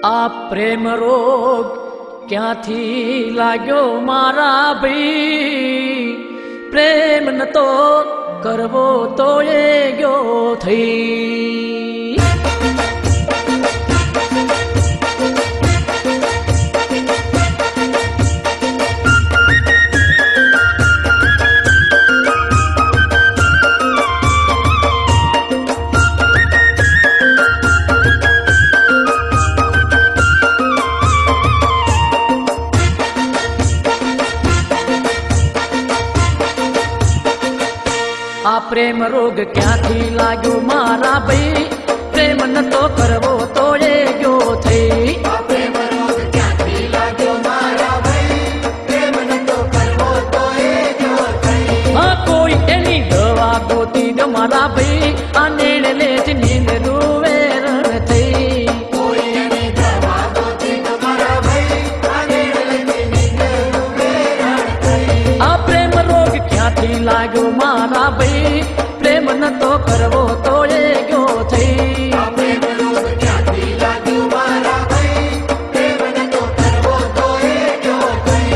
आ प्रेम रोग क्यांथी लाग्यो मारा भाई। प्रेम न तो करवो तो ये गयो थई। आ प्रेम रोग क्यांथी लाग्यो मारा भाई। प्रेम न तो करवो तो ये गयो थई। आ प्रेम रोग क्यांथी लाग्यो मारा भाई। प्रेम न तो करवो तो ये गयो थई। हाँ कोई एनी दवा गोती दो मारा भाई। आ नेण ले नींद रूवे रण थई। कोई एनी दवा गोती दो मारा भाई। आ नेण ले नींद रूवे रण थई। आ प्रेम रोग क्यांथी लाग्यो मारा भाई। प्रेम न तो करवो तो ये गयो थई। आ प्रेम रोग क्यांथी लाग्यो मारा भाई। प्रेम न तो करवो तो ये गयो थई।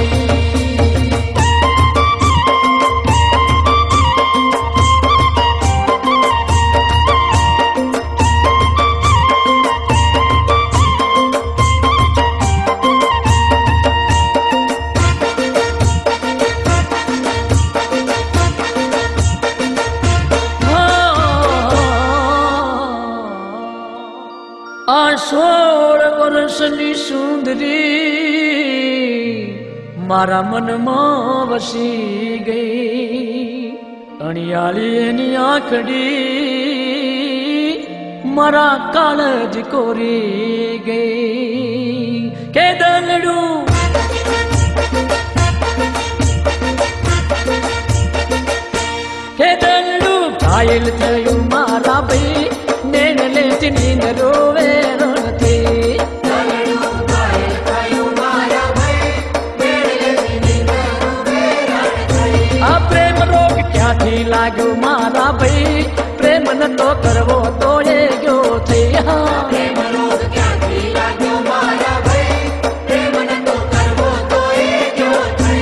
आ 16 वर्षनी सुंदरी मारा मन में वसी गई। अणियाली एनी आंखड़ी मारा कालज कोरी गई। के दलड़ू के दलड़ू घायल थयू मारा भाई। नेण लेती नींद रोवे रण थी। दलड़ू घायल थयो मारा भाई। नेण लेती नींद रूवे रण थई। आ प्रेम रोग क्यांथी लाग्यो मारा भाई। प्रेम न तो करवो तो ये गयो थई। हाँ प्रेम रोग क्यांथी लाग्यो मारा भाई। प्रेम न तो करवो तो ये गयो थई।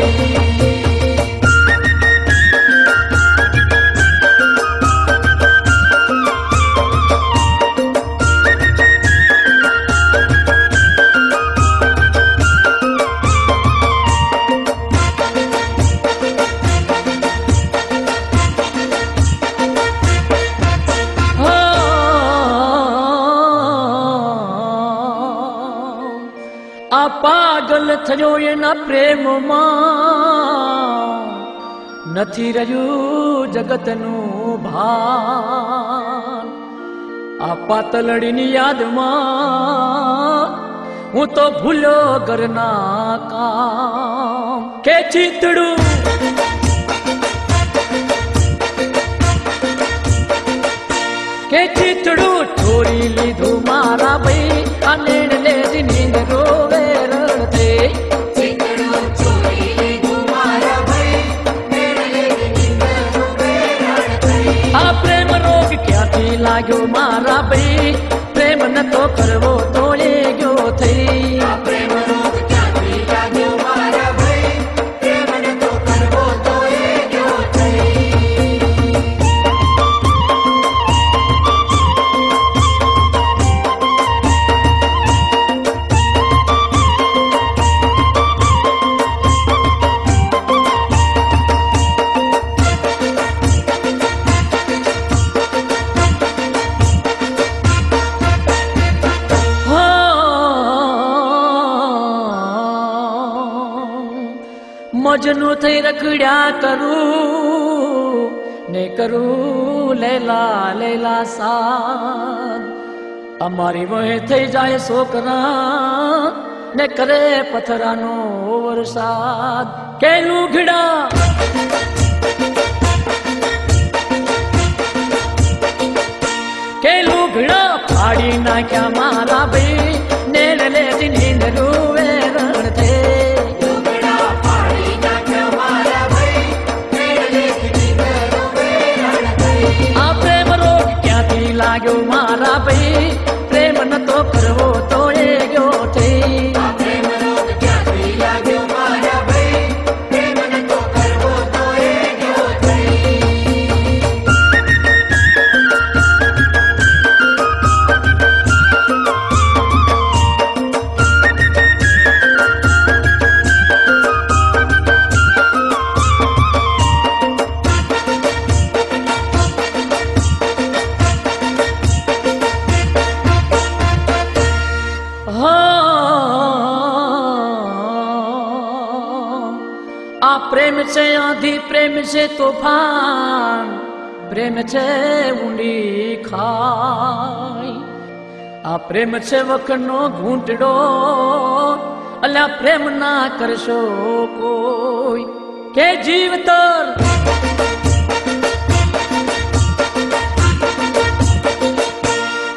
आ पागल थयो एना प्रेम मां। नथी रह्यू जगत नु भान। आ पातलड़ी नी याद मां हूँ तो भूलो करना काम। के चीतड़ू के चीतड़ू छोड़ी लीधू मारा भाई। आ नेण ले नींद रोवे रण थी। चीतड़ू छोड़ी लीधू मारा भाई। नेण ले नींद रूवे रण थई। आ प्रेम रोग क्यांथी लाग्यो मारा भाई। प्रेम न तो करवो तो ये गयो थई। आ प्रेम रोग क्यांथी लाग्यो मारा भाई। प्रेम न तो करवो तो ये गयो थई। मजनू थई रखड़िया करू ने करू लैला लैला साथ। अमारी वह थई जाए सोकरा ने करे पथरानो वरसाद। के लूघड़ा के लूघड़ा फाड़ी ना क्या मारा भाई। नेण ले नींद रूवे रण थे। लुगड़ा फाड़ी ना क्या मारा भाई। नेण ले नींद रूवे रण थई। आ प्रेम रोग क्यांथी लाग्यो मारा भाई। प्रेम न तो करवो तो ये गयो આ પ્રેમ છે આંધી, પ્રેમ છે તોફાન, પ્રેમ છે ઊંડી ખાઈ. આ પ્રેમ છે વખતનો ઘૂંટડો, અલ્યા પ્રેમ ના કરશો કોઈ કે જીવતર.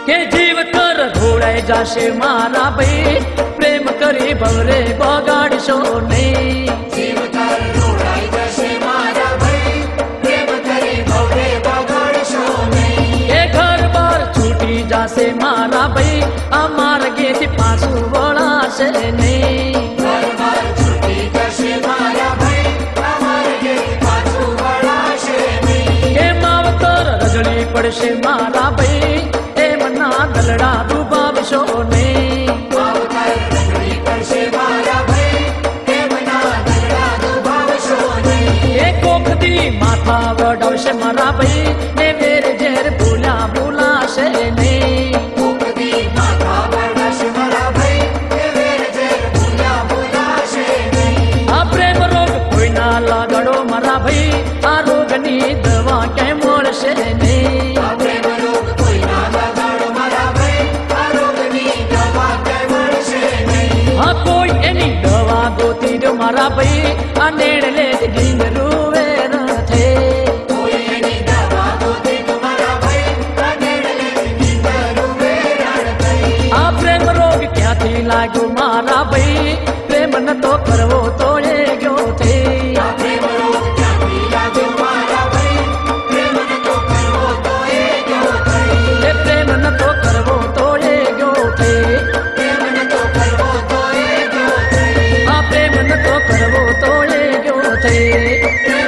કે જીવતર ઘોડાઈ જાશે મારા ભાઈ, પ્રેમ કરી ભવરે બગાડશો નહીં. જીવતર રોડાઈ જશે મારા ભાઈ, પ્રેમ કરી ભવરે બગાડશો નહીં. એ ઘર બાર છૂટી જાશે મારા ભાઈ, આ માર્ગેથી પાછું વળાશે નહીં. ઘર-બાર છૂટી જશે મારા ભાઈ, આ માર્ગેથી પાછું વળાશે નહીં. એ માવતર રજળી પડશે મારા ભાઈ, એમના દલડા ડૂબાવશો નહીં. માવતર રજળી પડશે મારા ભાઈ, એમના દલડા ડૂબાવશો નહીં. એ કોખથી માથા વડાવશે મારા ભાઈ, ને વેર ઝેર ભૂલ્યા ભૂલાશે નહીં. કોકદી માથા વળાશે મારા ભાઈ, એ વેર-ઝેર ભૂલ્યા ભૂલાશે નહીં. આ પ્રેમ રોગ કોઈ ના લાગડો મારા ભાઈ, આ રોગની દવા ક્યાંય મળશે નહીં. આ પ્રેમ રોગ કોઈ ના લગાડો મારા ભાઈ, આ રોગની દવા ક્યાંય મળશે નહીં. હા કોઈ એની દવા ગોતી દો મારા ભાઈ, આ નેડલે ડીંગરું વેર થે. કોઈ એની દવા ગોતી દો મારા ભાઈ, આ નેડલેથી નીંદરું વેરાણ થઈ. આ પ્રેમ રોગ ક્યાંથી લાગ્યો મારા ભાઈ, પ્રેમ નતો કરવો તો એ ગયો થે. આ પ્રેમ રોગ ક્યાંથી લાગ્યો મારા ભાઈ, પ્રેમ નતો કરવો તો એ ગયો થઈ. એ પ્રેમ નતો કરવો તો એ ગયો થે. પ્રેમ નતો કરવો તો એ ગયો થઈ. આ પ્રેમ નતો કરવો તો એ ગયો થે. પ્રેમ